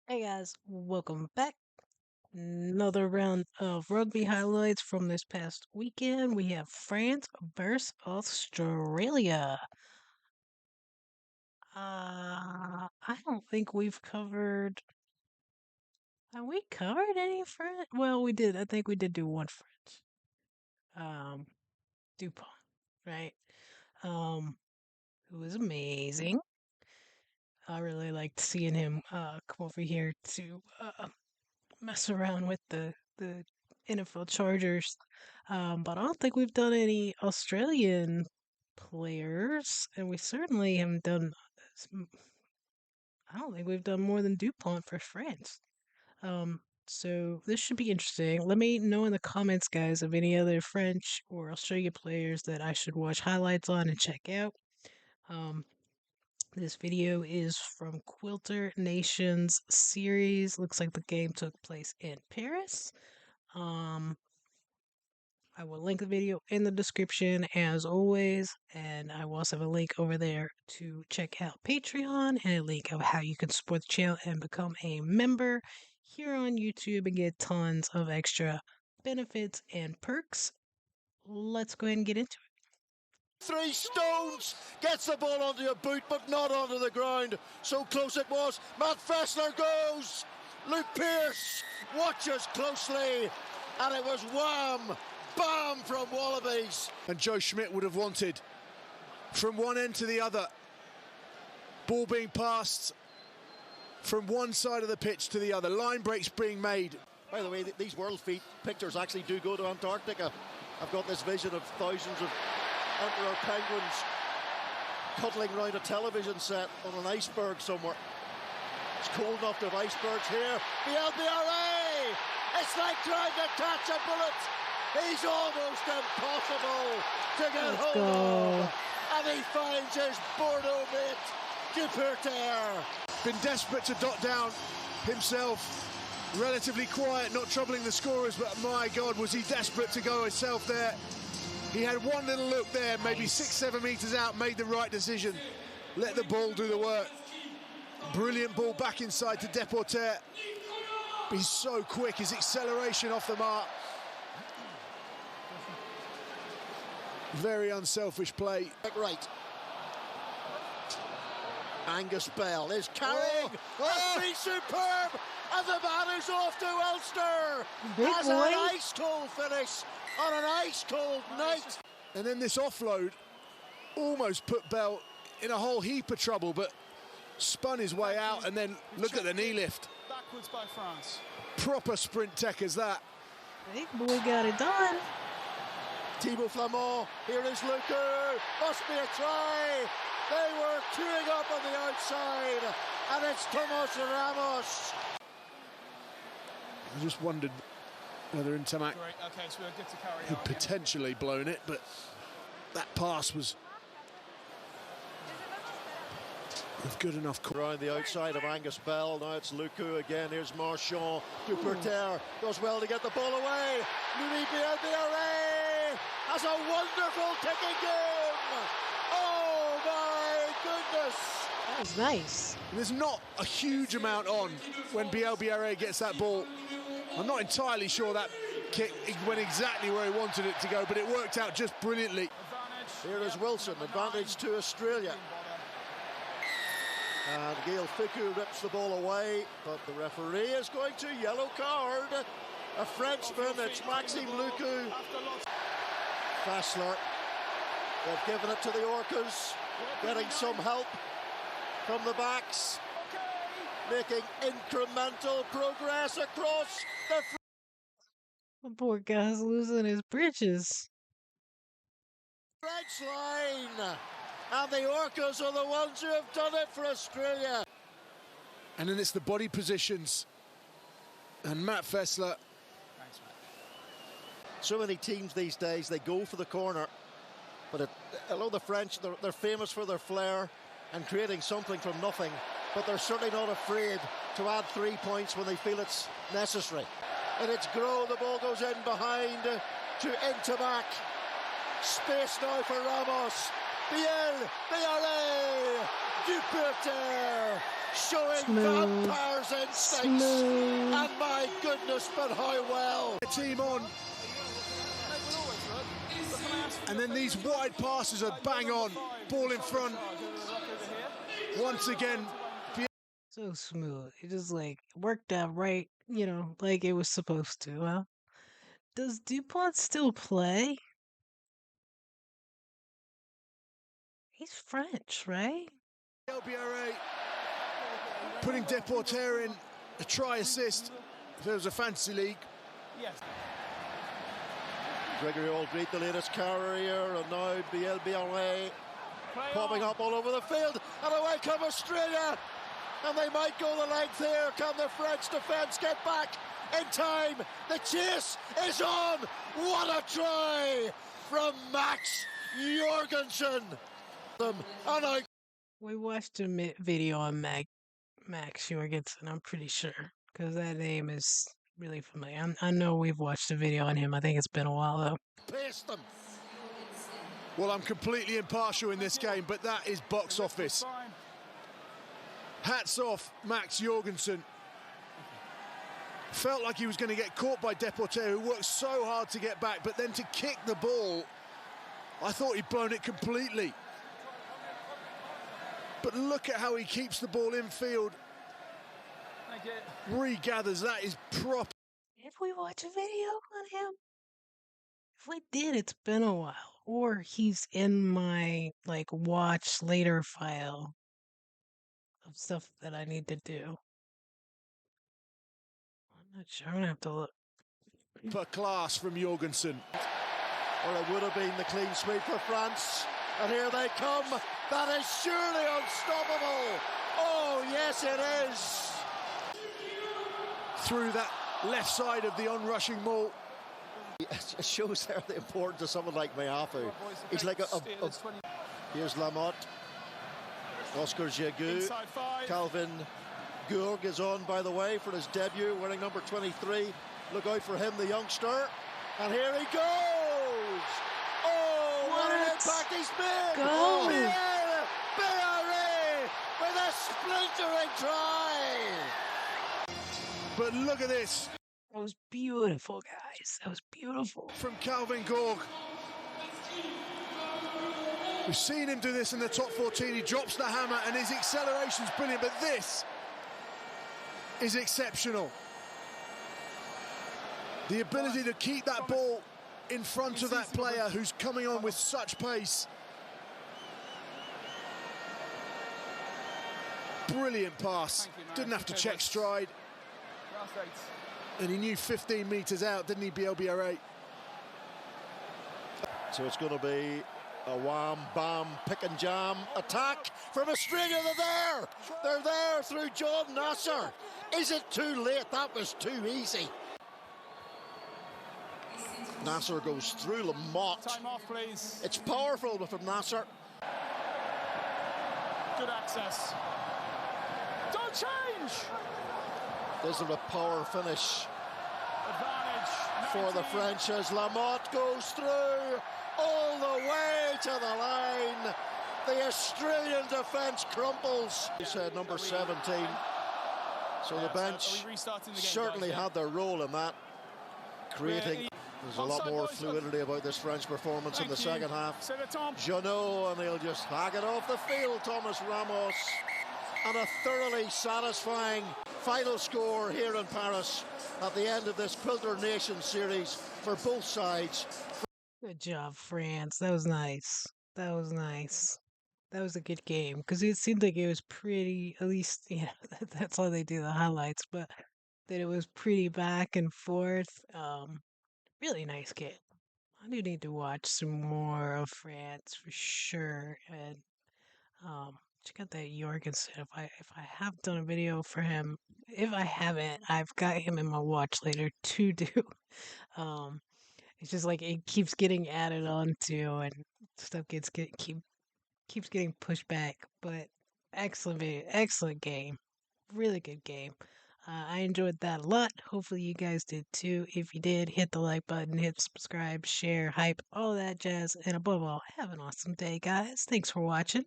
Hey guys, welcome back. Another round of rugby highlights from this past weekend. We have France versus Australia. I don't think we've covered. Have we covered any French? Well, we did. I think we did do one French. Um, Dupont, right? Um, who was amazing. I really liked seeing him come over here to mess around with the NFL Chargers. But I don't think we've done any Australian players, and we certainly haven't done. I don't think we've done more than Dupont for France. So this should be interesting. Let me know in the comments, guys, of any other French or Australia players that I should watch highlights on and check out. Um, this video is from Quilter Nations series. Looks like the game took place in Paris. Um, I will link the video in the description as always, and I will also have a link over there to check out Patreon and a link of how you can support the channel and become a member here on YouTube and get tons of extra benefits and perks. Let's go ahead and get into it. 3 stones, gets the ball onto a boot but not onto the ground. So close it was. Matt Fessler goes. Luke Pearce watches closely, and it was wham, bam from Wallabies. And Joe Schmidt would have wanted from one end to the other. Ball being passed from one side of the pitch to the other. Line breaks being made. By the way, these world feet pictures actually do go to Antarctica. I've got this vision of thousands of emperor penguins cuddling round a television set on an iceberg somewhere. It's cold enough to have icebergs here. The LBRA! It's like trying to catch a bullet. He's almost impossible to get hold of. And he finds his Bordeaux mate, Duperter. Been desperate to dot down himself. Relatively quiet, not troubling the scorers, but my God, was he desperate to go himself there. He had one little look there, maybe 6-7 meters out, made the right decision. Let the ball do the work. Brilliant ball back inside to Deporter. He's so quick, his acceleration off the mark. Very unselfish play. Right. Angus Bell is carrying. That's been superb. And the man is off to Ulster. Has an ice cold finish on an ice cold night. And then this offload almost put Bell in a whole heap of trouble, but spun his way out, and then look at the knee lift. Backwards by France. Proper sprint tech as that. Big boy got it done. Thibaut Flamand, here is Luku. Must be a try. They were queuing up on the outside, and it's Tomas Ramos. I just wondered whether Intamak Okay, so we're good to carry had on. potentially blown it, but that pass was of good enough. Around the outside of Angus Bell, now it's Luku again, here's Marchand. Duperter does well to get the ball away. Louis Bielbiaré has a wonderful kicking game. Oh my goodness. That was nice. There's not a huge amount on when Bielbiaré gets that ball. I'm not entirely sure that kick went exactly where he wanted it to go, but it worked out just brilliantly. Here is Wilson, advantage to Australia. And Gail Fickou rips the ball away, but the referee is going to yellow card a Frenchman. It's Maxime Luku. Fassler, they've given it to the Orcas, getting some help from the backs, making incremental progress across the The poor guy's losing his britches. French line. And the Orcas are the ones who have done it for Australia. And then it's the body positions. And Matt Fessler. Thanks, mate. So many teams these days, they go for the corner. But although the French, they're famous for their flair and creating something from nothing, but they're certainly not afraid to add 3 points when they feel it's necessary. And it's Gros, the ball goes in behind to Intamak. Space now for Ramos. Biarritz, Duperter, showing Smooth. vampire's instincts. Smooth. And my goodness, but how well. Team on. And then these wide passes are bang on. Ball in front. Once again, So smooth. It just like worked out right, like it was supposed to. Well, does DuPont still play? He's French, right? LBRA putting Deporter in a try assist if it was a fantasy league. Yes. Gregory Aldred, the latest carrier, and now Biarritz popping up all over the field, and away come Australia, and they might go the length here. Can the French defence get back in time? The chase is on. What a try from Max Jorgensen. We watched a video on Max Jorgensen, I'm pretty sure, because that name is really familiar. I know we've watched a video on him. I think it's been a while, though. Paste them. Well, I'm completely impartial in this game, but that is box office. Hats off, Max Jorgensen. Felt like he was going to get caught by Deporter, who worked so hard to get back, but then to kick the ball, I thought he'd blown it completely. But look at how he keeps the ball infield. Regathers, that is proper. Did we watch a video on him? If we did, it's been a while. Or he's in my, watch later file of stuff that I need to do. I'm not sure. I'm gonna have to look. Per class from Jorgensen. Or it would have been the clean sweep for France. And here they come. That is surely unstoppable. Oh, yes, it is. Through that left side of the onrushing maul. It shows there the importance of someone like Meafu. He's like Here's Lamotte. Oscar Giroux. Calvin Gourg is on, by the way, for his debut, wearing number 23. Look out for him, the youngster. And here he goes. Oh, what an impact he's made. Go. Biarritz with a splintering try. But look at this. That was beautiful, guys. That was beautiful. From Calvin Gourg. We've seen him do this in the top 14. He drops the hammer and his acceleration's brilliant, but this is exceptional. The ability to keep that ball in front of that player who's coming on with such pace. Brilliant pass. Didn't have to check stride. And he knew 15 metres out, didn't he, BLBR8? So it's going to be a wham, bam, pick and jam attack from Australia. They're there through John Nasser. Is it too late? That was too easy. Nasser goes through Lamotte. Time off, please. It's powerful from Nasser. Good access. Don't change. There's a power finish Advantage. for the French as Lamotte goes through all the way to the line. The Australian defence crumples. He said number 17. So the bench certainly had their role in that, creating. There's a lot more fluidity about this French performance in the second half. Jeannot, and he'll just hag it off the field, Thomas Ramos. And a thoroughly satisfying final score here in Paris at the end of this Quilter Nations series for both sides. Good job, France. That was nice. That was nice. That was a good game because it seemed like it was pretty, at least, that's how they do the highlights, but that it was pretty back and forth. Really nice game. I do need to watch some more of France for sure. And check out that Jorgensen. If I have done a video for him, if I haven't, I've got him in my watch later to do. It's just like it keeps getting added on to, and stuff keeps getting pushed back. But excellent video, excellent game, really good game. I enjoyed that a lot. Hopefully, you guys did too. If you did, hit the like button, hit subscribe, share, hype, all that jazz. And above all, have an awesome day, guys. Thanks for watching.